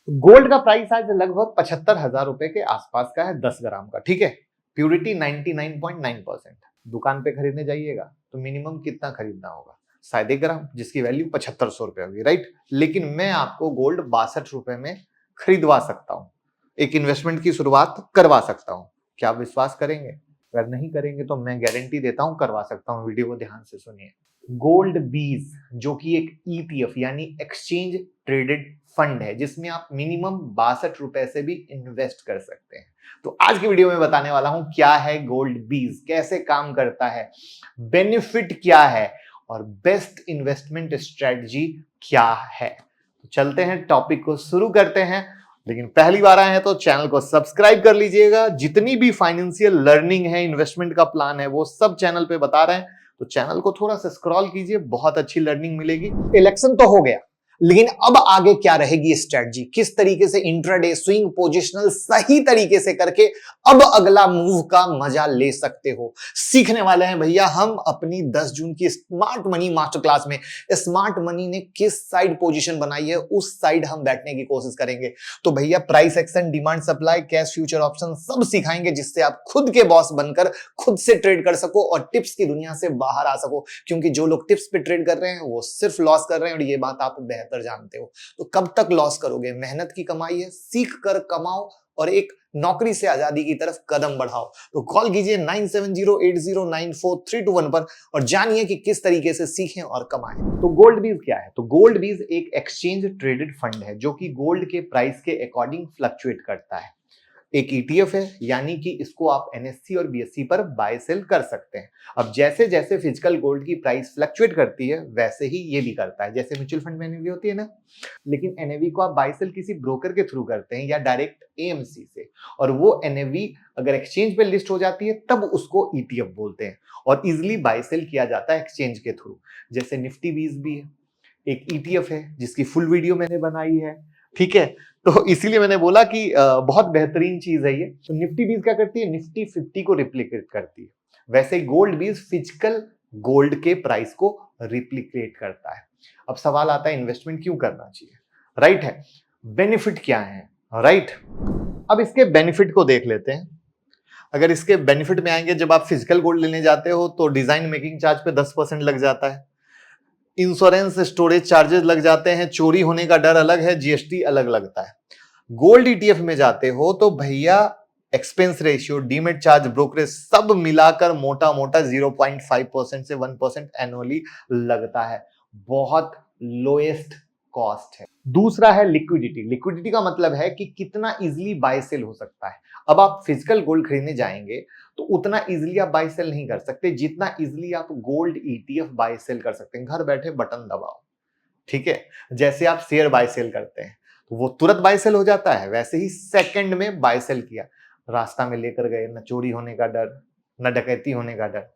Gold का price आज लगभग 75,000 रुपए के आसपास का है 10 ग्राम का। ठीक है, प्यूरिटी 99.9%। दुकान पे खरीदने जाइएगा तो मिनिमम कितना खरीदना होगा? शायद 1 ग्राम, जिसकी वैल्यू 7500 रुपए होगी, राइट। लेकिन मैं आपको गोल्ड 62 रुपए में खरीदवा सकता हूं, एक इन्वेस्टमेंट की शुरुआत करवा सकता हूं। क्या आप विश्वास करेंगे? अगर नहीं करेंगे तो मैं गारंटी देता हूं करवा सकता हूं। वीडियो को ध्यान से सुनिए। गोल्ड बीज जो कि एक ईटीएफ यानी एक्सचेंज ट्रेडेड फंड है, जिसमें आप मिनिमम 62 रुपए से भी इन्वेस्ट कर सकते हैं। तो आज की वीडियो में बताने वाला हूं क्या है गोल्ड बीज, कैसे काम करता है, बेनिफिट क्या है और बेस्ट इन्वेस्टमेंट स्ट्रेटजी क्या है। तो चलते हैं, टॉपिक को शुरू करते हैं। लेकिन पहली बार आए हैं तो चैनल को सब्सक्राइब कर लीजिएगा। जितनी भी फाइनेंशियल लर्निंग है, इन्वेस्टमेंट का प्लान है, वो सब चैनल पे बता रहे हैं, तो चैनल को थोड़ा सा स्क्रॉल कीजिए, बहुत अच्छी लर्निंग मिलेगी। इलेक्शन तो हो गया, लेकिन अब आगे क्या रहेगी स्ट्रेटजी, किस तरीके से इंट्राडे स्विंग पोजिशनल सही तरीके से करके अब अगला मूव का मजा ले सकते हो, सीखने वाले हैं भैया हम अपनी 10 जून की स्मार्ट मनी मास्टर क्लास में। स्मार्ट मनी ने किस साइड पोजीशन बनाई है, उस साइड हम बैठने की कोशिश करेंगे। तो भैया price action, demand supply, cash future option सब सिखाएंगे, जिससे आप खुद के बॉस बनकर खुद से ट्रेड कर सको और टिप्स की दुनिया से बाहर आ सको। क्योंकि जो लोग टिप्स पे ट्रेड कर रहे हैं वो सिर्फ लॉस कर रहे हैं, और ये बात आप बेहतर जानते हो। तो कब तक लॉस करोगे? मेहनत की कमाई है, सीख कर कमाओ और एक नौकरी से आजादी की तरफ कदम बढ़ाओ। तो कॉल कीजिए 9708094321 पर और जानिए कि किस तरीके से सीखें और कमाएं। तो गोल्ड बीज क्या है? तो गोल्ड बीज एक एक्सचेंज ट्रेडेड फंड है जो कि गोल्ड के प्राइस के अकॉर्डिंग फ्लक्चुएट करता है। एक ईटीएफ है, यानी कि इसको आप एनएससी और बीएससी पर बाय सेल कर सकते हैं। अब जैसे जैसे फिजिकल गोल्ड की प्राइस फ्लक्चुएट करती है, वैसे ही ये भी करता है। जैसे म्यूचुअल फंड में एनएवी होती है ना, लेकिन एनएवी को आप बाय सेल किसी ब्रोकर के थ्रू करते हैं या डायरेक्ट एएमसी से, और वो एनएवी अगर एक्सचेंज पे लिस्ट हो जाती है तब उसको ईटीएफ बोलते हैं और इजिली बाय सेल किया जाता है एक्सचेंज के थ्रू। जैसे निफ्टी बीज भी है, एक ईटीएफ है जिसकी फुल वीडियो मैंने बनाई है। ठीक है, तो इसीलिए मैंने बोला कि बहुत बेहतरीन चीज है ये। तो निफ्टी बीज क्या करती है? निफ्टी 50 को रिप्लिकेट करती है। वैसे गोल्ड बीज फिजिकल गोल्ड के प्राइस को रिप्लिकेट करता है। अब सवाल आता है इन्वेस्टमेंट क्यों करना चाहिए, राइट है, बेनिफिट क्या है, राइट। अब इसके बेनिफिट को देख लेते हैं। अगर इसके बेनिफिट में आएंगे, जब आप फिजिकल गोल्ड लेने जाते हो तो डिजाइन मेकिंग चार्ज पे 10% लग जाता है, इंश्योरेंस स्टोरेज चार्जेस लग जाते हैं, चोरी होने का डर अलग है, जीएसटी अलग लगता है। गोल्ड ईटीएफ में जाते हो तो भैया expense ratio, demat charge, brokerage सब मिलाकर मोटा मोटा 0.5% से 1% एनुअली लगता है। बहुत लोएस्ट कॉस्ट है। दूसरा है लिक्विडिटी। लिक्विडिटी का मतलब है कि कितना इजीली बाय सेल हो सकता है। अब आप फिजिकल गोल्ड खरीदने जाएंगे तो उतना इजीली आप बाय सेल नहीं कर सकते जितना इजीली आप गोल्ड ईटीएफ बाय सेल कर सकते हैं। घर बैठे बटन दबाओ, ठीक है। जैसे आप शेयर बाय सेल करते हैं तो वो तुरंत बाय सेल हो जाता है, वैसे ही सेकंड में बाय सेल किया, रास्ता में लेकर गए, न चोरी होने का डर, न डकैती होने का डर।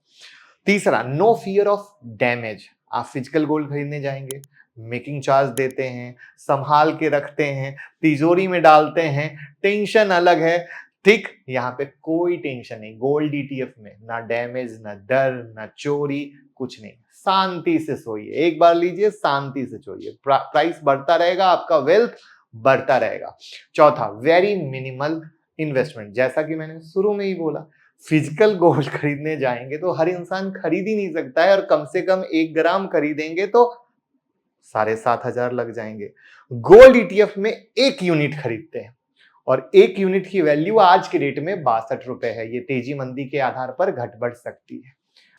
तीसरा, नो फियर ऑफ डैमेज। आप फिजिकल गोल्ड खरीदने जाएंगे, मेकिंग चार्ज देते हैं, संभाल के रखते हैं, तिजोरी में डालते हैं, टेंशन अलग है। ठीक, यहाँ पे कोई टेंशन नहीं। गोल्ड ईटीएफ में ना डैमेज, ना डर, ना चोरी, कुछ नहीं। शांति से सोइए, एक बार लीजिए, शांति से सोइए, प्राइस बढ़ता रहेगा, आपका वेल्थ बढ़ता रहेगा। चौथा, वेरी मिनिमल इन्वेस्टमेंट। जैसा कि मैंने शुरू में ही बोला, फिजिकल गोल्ड खरीदने जाएंगे तो हर इंसान खरीद ही नहीं सकता है, और कम से कम 1 ग्राम खरीदेंगे तो 7,500 लग जाएंगे। गोल्ड ईटीएफ में 1 यूनिट खरीदते हैं और 1 यूनिट की वैल्यू आज के डेट में 62 रुपए है। ये तेजी मंदी के आधार पर घट बढ़ सकती है।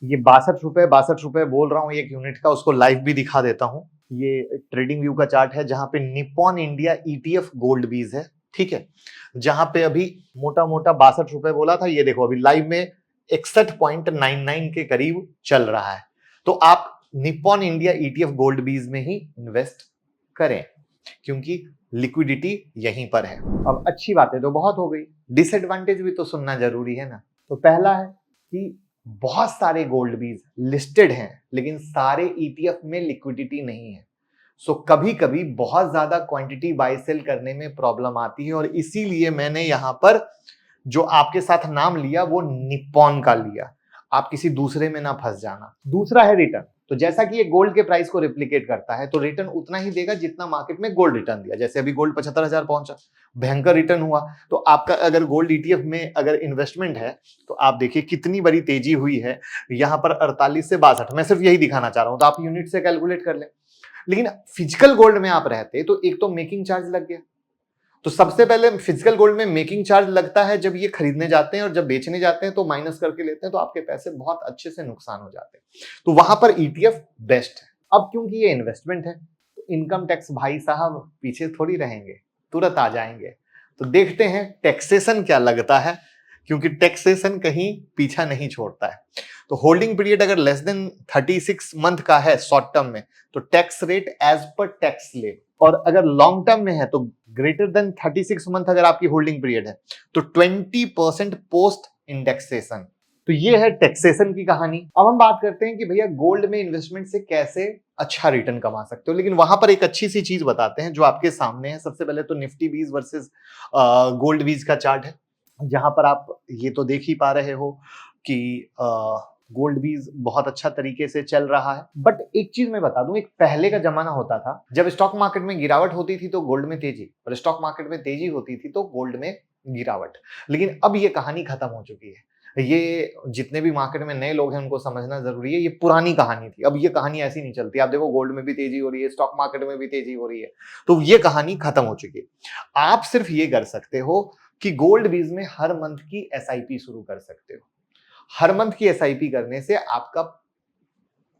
ये 62 रुपए बोल रहा हूं 1 यूनिट का, उसको लाइव भी दिखा देता हूं। ये ट्रेडिंग व्यू का चार्ट है जहां पे निप्पॉन इंडिया ईटीएफ गोल्ड बीज है, ठीक है, जहां पे अभी मोटा मोटा 62 रुपए बोला था, ये देखो अभी लाइव में 61.99 के करीब चल रहा है। तो आप निप्पॉन इंडिया ईटीएफ गोल्ड बीज में ही इन्वेस्ट करें, क्योंकि लिक्विडिटी यहीं पर है। अब अच्छी बातें तो बहुत हो गई, डिसएडवांटेज भी तो सुनना जरूरी है ना। तो पहला है कि बहुत सारे गोल्ड बीज लिस्टेड हैं, लेकिन सारे ईटीएफ में लिक्विडिटी नहीं है। सो कभी कभी बहुत ज्यादा क्वांटिटी बाय सेल करने में प्रॉब्लम आती है, और इसीलिए मैंने यहां पर जो आपके साथ नाम लिया वो निप्पॉन का लिया। आप किसी दूसरे में ना फंस जाना। दूसरा है रिटर्न। तो जैसा कि ये गोल्ड के प्राइस को रिप्लिकेट करता है तो रिटर्न उतना ही देगा जितना मार्केट में गोल्ड रिटर्न दिया। जैसे अभी गोल्ड 75,000 पहुंचा, भयंकर रिटर्न हुआ, तो आपका अगर गोल्ड ईटीएफ में अगर इन्वेस्टमेंट है तो आप देखिए कितनी बड़ी तेजी हुई है यहां पर 48 से 62। मैं सिर्फ यही दिखाना चाह रहा हूं, तो आप यूनिट से कैलकुलेट कर लें। लेकिन फिजिकल गोल्ड में आप रहते तो एक तो मेकिंग चार्ज लग गया। तो सबसे पहले फिजिकल गोल्ड में मेकिंग चार्ज लगता है जब ये खरीदने जाते हैं, और जब बेचने जाते हैं तो माइनस करके लेते हैं, तो आपके पैसे बहुत अच्छे से नुकसान हो जाते हैं। तो वहां पर ईटीएफ बेस्ट है। अब क्योंकि ये इन्वेस्टमेंट है तो इनकम टैक्स भाई साहब पीछे थोड़ी रहेंगे, तुरंत आ जाएंगे। तो देखते हैं टैक्सेशन क्या लगता है, क्योंकि टैक्सेशन कहीं पीछा नहीं छोड़ता है। तो होल्डिंग पीरियड अगर लेस देन 36 मंथ का है शॉर्ट टर्म में तो tax rate as per tax slab, और अगर लॉन्ग टर्म में है तो ग्रेटर देन 36 मंथ अगर आपकी होल्डिंग पीरियड है तो 20% पोस्ट इंडेक्सेशन। तो ये है टैक्सेशन की कहानी। अब हम बात करते हैं कि भैया गोल्ड में इन्वेस्टमेंट से कैसे अच्छा रिटर्न कमा सकते हो, लेकिन वहां पर एक अच्छी सी चीज बताते हैं जो आपके सामने है। सबसे पहले तो निफ्टी बीज वर्सेस गोल्ड बीज का चार्ट है, जहां पर आप ये तो देख ही पा रहे हो कि गोल्ड बीज बहुत अच्छा तरीके से चल रहा है। बट एक चीज मैं बता दूं, एक पहले का जमाना होता था जब स्टॉक मार्केट में गिरावट होती थी तो गोल्ड में तेजी, और स्टॉक मार्केट में तेजी होती थी तो गोल्ड में गिरावट। लेकिन अब ये कहानी खत्म हो चुकी है। ये जितने भी मार्केट में नए लोग हैं उनको समझना जरूरी है, ये पुरानी कहानी थी। अब ये कहानी ऐसी नहीं चलती। आप देखो गोल्ड में भी तेजी हो रही है, स्टॉक मार्केट में भी तेजी हो रही है, तो ये कहानी खत्म हो चुकी है। आप सिर्फ ये कर सकते हो कि गोल्ड बीज में हर मंथ की एसआईपी शुरू कर सकते हो। हर मंथ की एसआईपी करने से आपका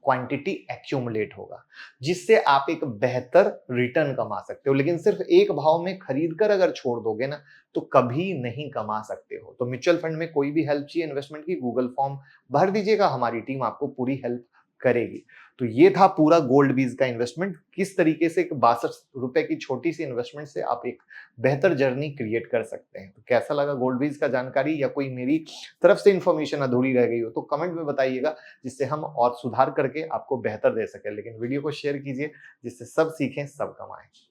क्वांटिटी एक्यूमुलेट होगा, जिससे आप एक बेहतर रिटर्न कमा सकते हो। लेकिन सिर्फ एक भाव में खरीद कर अगर छोड़ दोगे ना तो कभी नहीं कमा सकते हो। तो म्यूचुअल फंड में कोई भी हेल्प चाहिए इन्वेस्टमेंट की, गूगल फॉर्म भर दीजिएगा, हमारी टीम आपको पूरी हेल्प करेगी। तो ये था पूरा गोल्ड बीज का इन्वेस्टमेंट, किस तरीके से एक 62 रुपए की छोटी सी इन्वेस्टमेंट से आप एक बेहतर जर्नी क्रिएट कर सकते हैं। तो कैसा लगा गोल्ड बीज का जानकारी, या कोई मेरी तरफ से इंफॉर्मेशन अधूरी रह गई हो तो कमेंट में बताइएगा, जिससे हम और सुधार करके आपको बेहतर दे सकें। लेकिन वीडियो को शेयर कीजिए जिससे सब सीखें, सब कमाएं।